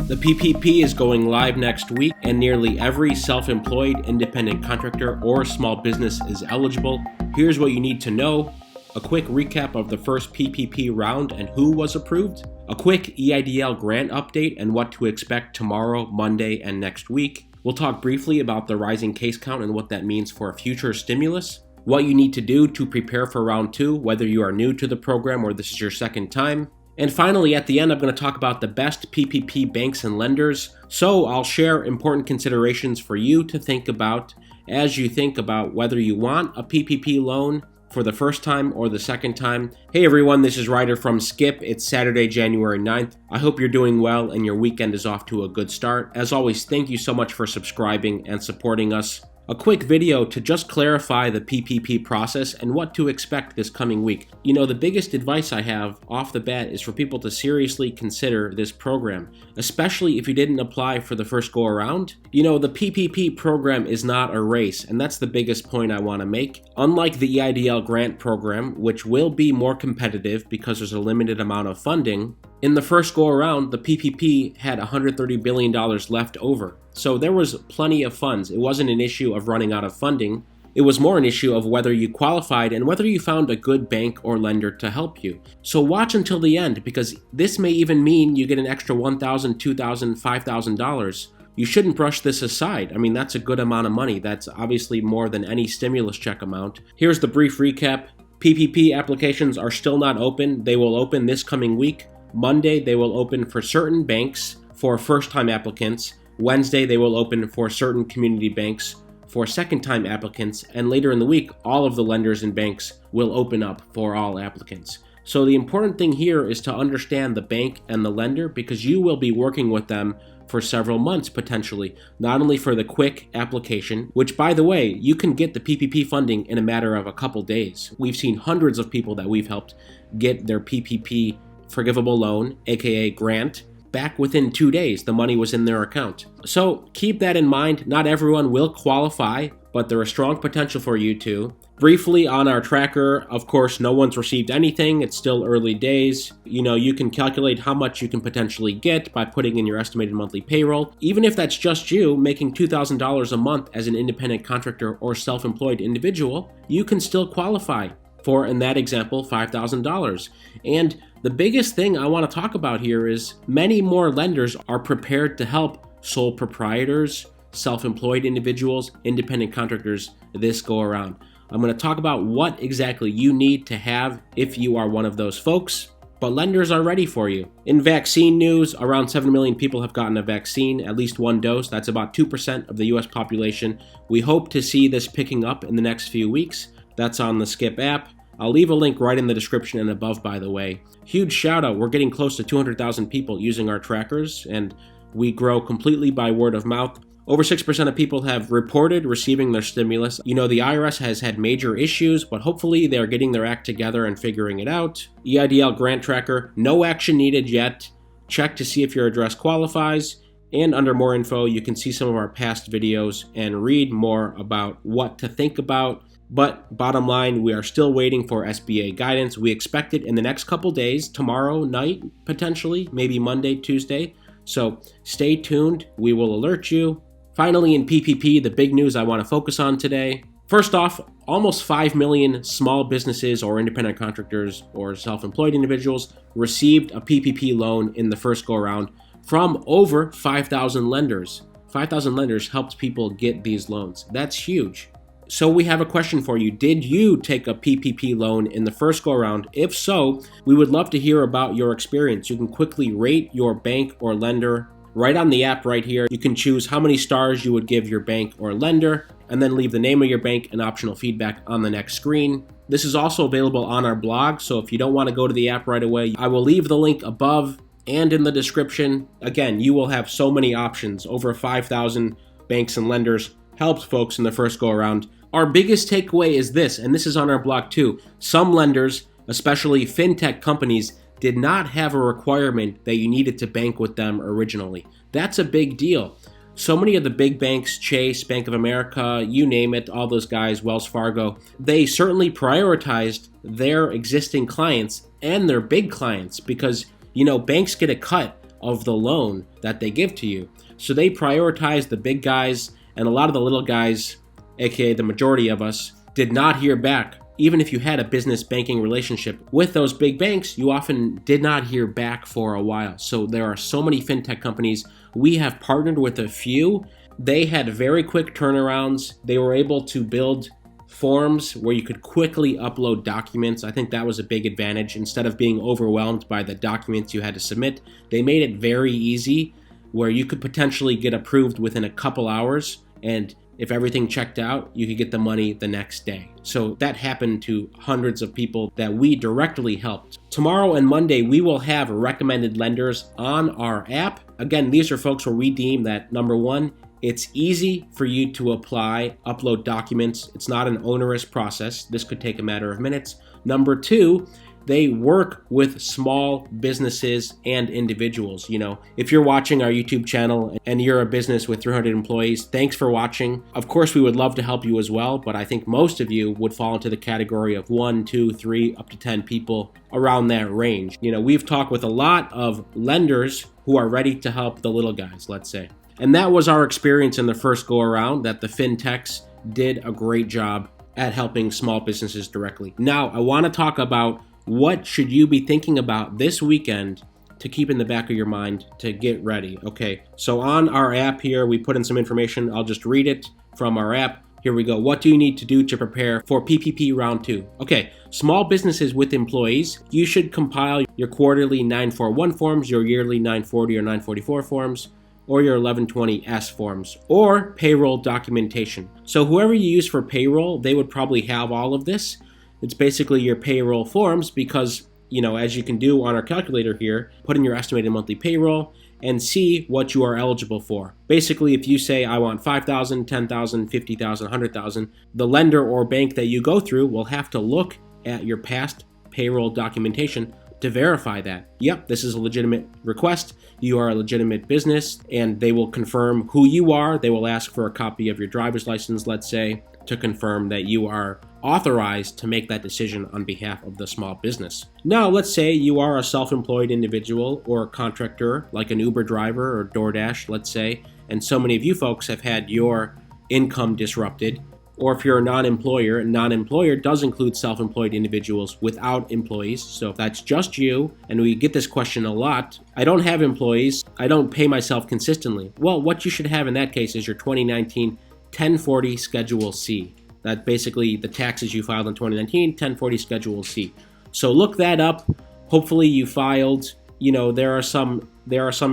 The PPP is going live next week, and nearly every self-employed, independent contractor, or small business is eligible. Here's what you need to know. A quick recap of the first PPP round and who was approved. A quick EIDL grant update and what to expect tomorrow, Monday, and next week. We'll talk briefly about the rising case count and what that means for future stimulus. What you need to do to prepare for round 2, whether you are new to the program or this is your second time. And finally, at the end, I'm going to talk about the best PPP banks and lenders. So I'll share important considerations for you to think about as you think about whether you want a PPP loan for the first time or the second time. Hey everyone, this is Ryder from Skip. It's Saturday, January 9th. I hope you're doing well and your weekend is off to a good start. As always, thank you so much for subscribing and supporting us. A quick video to just clarify the PPP process and what to expect this coming week. You know, the biggest advice I have off the bat is for people to seriously consider this program, especially if you didn't apply for the first go around. You know, the PPP program is not a race, and that's the biggest point I want to make. Unlike the EIDL grant program, which will be more competitive because there's a limited amount of funding, in the first go around, the PPP had $130 billion left over. So there was plenty of funds. It wasn't an issue of running out of funding. It was more an issue of whether you qualified and whether you found a good bank or lender to help you. So watch until the end, because this may even mean you get an extra $1,000, $2,000, $5,000. You shouldn't brush this aside. I mean, that's a good amount of money. That's obviously more than any stimulus check amount. Here's the brief recap. PPP applications are still not open. They will open this coming week. Monday, they will open for certain banks for first-time applicants. Wednesday, they will open for certain community banks for second-time applicants. And later in the week, all of the lenders and banks will open up for all applicants. So the important thing here is to understand the bank and the lender, because you will be working with them for several months potentially, not only for the quick application, which by the way, you can get the PPP funding in a matter of a couple days. We've seen hundreds of people that we've helped get their PPP forgivable loan, aka grant, back within 2 days. The money was in their account. So keep that in mind. Not everyone will qualify, but there is strong potential for you to. Briefly on our tracker, of course, no one's received anything. It's still early days. You know, you can calculate how much you can potentially get by putting in your estimated monthly payroll. Even if that's just you making $2,000 a month as an independent contractor or self-employed individual, you can still qualify for, in that example, $5,000. And the biggest thing I want to talk about here is many more lenders are prepared to help sole proprietors, self-employed individuals, independent contractors this go around. I'm going to talk about what exactly you need to have if you are one of those folks, but lenders are ready for you. In vaccine news, around 7 million people have gotten a vaccine, at least one dose. That's about 2% of the US population. We hope to see this picking up in the next few weeks. That's on the Skip app. I'll leave a link right in the description and above, by the way. Huge shout out. We're getting close to 200,000 people using our trackers, and we grow completely by word of mouth. Over 6% of people have reported receiving their stimulus. You know, the IRS has had major issues, but hopefully they're getting their act together and figuring it out. EIDL grant tracker, no action needed yet. Check to see if your address qualifies. And under more info, you can see some of our past videos and read more about what to think about. But bottom line, we are still waiting for SBA guidance. We expect it in the next couple days, tomorrow night, potentially, maybe Monday, Tuesday. So stay tuned. We will alert you. Finally, in PPP, the big news I want to focus on today. First off, almost 5 million small businesses or independent contractors or self-employed individuals received a PPP loan in the first go-around from over 5,000 lenders. 5,000 lenders helped people get these loans. That's huge. So we have a question for you. Did you take a PPP loan in the first go-around? If so, we would love to hear about your experience. You can quickly rate your bank or lender right on the app right here. You can choose how many stars you would give your bank or lender, and then leave the name of your bank and optional feedback on the next screen. This is also available on our blog, so if you don't want to go to the app right away, I will leave the link above and in the description. Again, you will have so many options. Over 5,000 banks and lenders helped folks in the first go-around. Our biggest takeaway is this, and this is on our blog too. Some lenders, especially fintech companies, did not have a requirement that you needed to bank with them originally. That's a big deal. So many of the big banks, Chase, Bank of America, you name it, all those guys, Wells Fargo, they certainly prioritized their existing clients and their big clients because, you know, banks get a cut of the loan that they give to you. So they prioritize the big guys, and a lot of the little guys, aka the majority of us, did not hear back. Even if you had a business banking relationship with those big banks, you often did not hear back for a while. So there are so many fintech companies. We have partnered with a few. They had very quick turnarounds. They were able to build forms where you could quickly upload documents. I think that was a big advantage. Instead of being overwhelmed by the documents you had to submit, they made it very easy where you could potentially get approved within a couple hours, and if everything checked out, you could get the money the next day. So that happened to hundreds of people that we directly helped. Tomorrow and Monday, we will have recommended lenders on our app. Again, these are folks where we deem that, number one, it's easy for you to apply, upload documents. It's not an onerous process. This could take a matter of minutes. Number two, they work with small businesses and individuals. You know, if you're watching our YouTube channel and you're a business with 300 employees, thanks for watching. Of course, we would love to help you as well, but I think most of you would fall into the category of 1, 2, 3, up to 10 people, around that range. You know, we've talked with a lot of lenders who are ready to help the little guys, let's say. And that was our experience in the first go around, that the fintechs did a great job at helping small businesses directly. Now, I want to talk about what should you be thinking about this weekend to keep in the back of your mind to get ready. Okay, so on our app here, we put in some information. I'll just read it from our app. Here we go. What do you need to do to prepare for PPP Round 2? Okay, small businesses with employees, you should compile your quarterly 941 forms, your yearly 940 or 944 forms, or your 1120S forms, or payroll documentation. So whoever you use for payroll, they would probably have all of this. It's basically your payroll forms because, you know, as you can do on our calculator here, put in your estimated monthly payroll and see what you are eligible for. Basically, if you say, I want 5,000, 10,000, 50,000, 100,000, the lender or bank that you go through will have to look at your past payroll documentation to verify that, yep, this is a legitimate request, you are a legitimate business, and they will confirm who you are. They will ask for a copy of your driver's license, let's say, to confirm that you are authorized to make that decision on behalf of the small business. Now, let's say you are a self-employed individual or a contractor, like an Uber driver or DoorDash, let's say, and so many of you folks have had your income disrupted. Or if you're a non-employer, and non-employer does include self-employed individuals without employees. So if that's just you, and we get this question a lot, I don't have employees, I don't pay myself consistently. Well, what you should have in that case is your 2019 1040 Schedule C. That's basically the taxes you filed in 2019, 1040 Schedule C. So look that up. Hopefully you filed. You know, there are some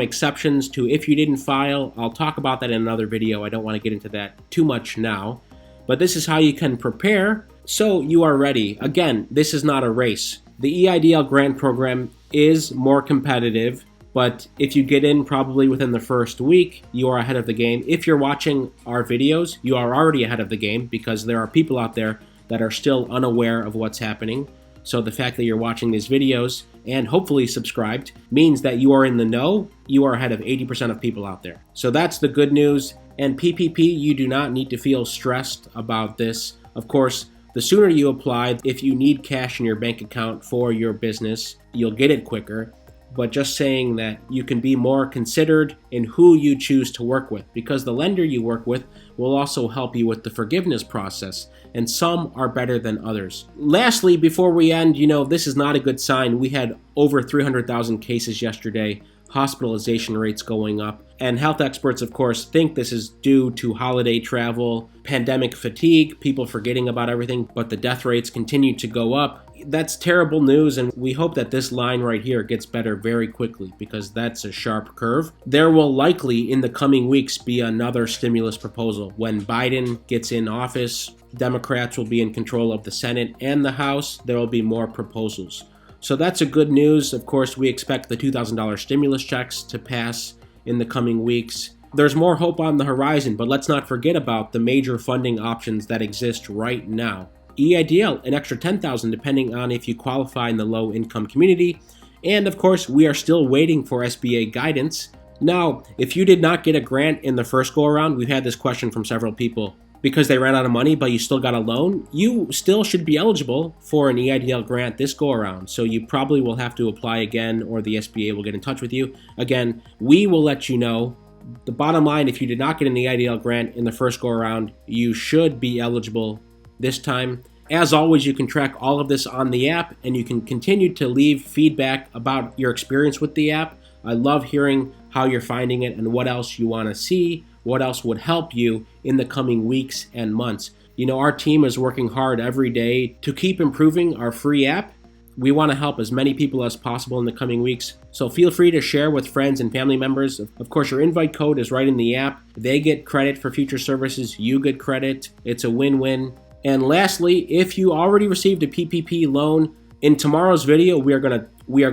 exceptions to if you didn't file. I'll talk about that in another video. I don't want to get into that too much now. But this is how you can prepare so you are ready. Again, this is not a race. The EIDL grant program is more competitive, but if you get in probably within the first week, you are ahead of the game. If you're watching our videos, you are already ahead of the game because there are people out there that are still unaware of what's happening. So the fact that you're watching these videos and hopefully subscribed means that you are in the know. You are ahead of 80% of people out there. So that's the good news. And PPP, you do not need to feel stressed about this. Of course, the sooner you apply, if you need cash in your bank account for your business, you'll get it quicker. But just saying that you can be more considered in who you choose to work with, because the lender you work with will also help you with the forgiveness process, and some are better than others. Lastly, before we end, you know, this is not a good sign. We had over 300,000 cases yesterday, hospitalization rates going up, and health experts, of course, think this is due to holiday travel, pandemic fatigue, people forgetting about everything, but the death rates continue to go up. That's terrible news, and we hope that this line right here gets better very quickly because that's a sharp curve. There will likely, in the coming weeks, be another stimulus proposal. When Biden gets in office, Democrats will be in control of the Senate and the House. There will be more proposals. So that's a good news. Of course, we expect the $2,000 stimulus checks to pass in the coming weeks. There's more hope on the horizon, but let's not forget about the major funding options that exist right now. EIDL, an extra $10,000 depending on if you qualify in the low-income community. And of course, we are still waiting for SBA guidance. Now, if you did not get a grant in the first go-around, we've had this question from several people. because they ran out of money, but you still got a loan, you still should be eligible for an EIDL grant this go around. So you probably will have to apply again, or the SBA will get in touch with you. Again, we will let you know. The bottom line, if you did not get an EIDL grant in the first go around, you should be eligible this time. As always, you can track all of this on the app, and you can continue to leave feedback about your experience with the app. I love hearing how you're finding it and what else you want to see, what else would help you in the coming weeks and months. You know, our team is working hard every day to keep improving our free app. We want to help as many people as possible in the coming weeks. So feel free to share with friends and family members. Of course, your invite code is right in the app. They get credit for future services. You get credit. It's a win-win. And lastly, if you already received a PPP loan, in tomorrow's video, we are going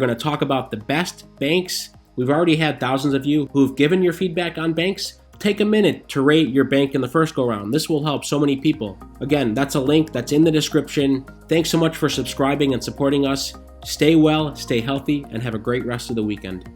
to talk about the best banks. We've already had thousands of you who've given your feedback on banks. Take a minute to rate your bank in the first go round. This will help so many people. Again, that's a link that's in the description. Thanks so much for subscribing and supporting us. Stay well, stay healthy, and have a great rest of the weekend.